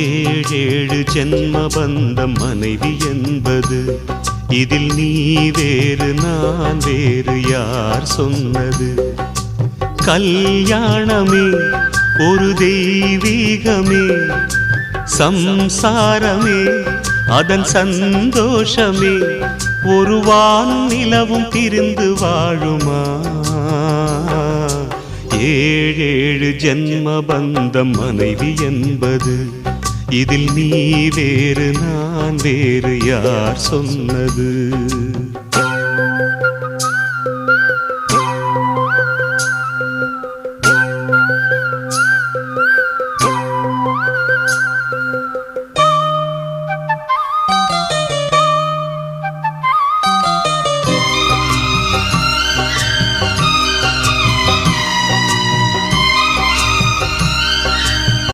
ஏழேழு ஜென்ம பந்தம் மனைவி என்பது, இதில் நீ வேறு நான் வேறு யார் சொன்னது? கல்யாணமே ஒரு தெய்வீகமே, சம்சாரமே அதன் சந்தோஷமே, ஒரு வானும் நிலவும் பிரிந்து வாழுமா? ஏழேழு ஜென்ம பந்தம் மனைவி என்பது, இதில் நீ வேறு நான் வேறு யார் சொன்னது?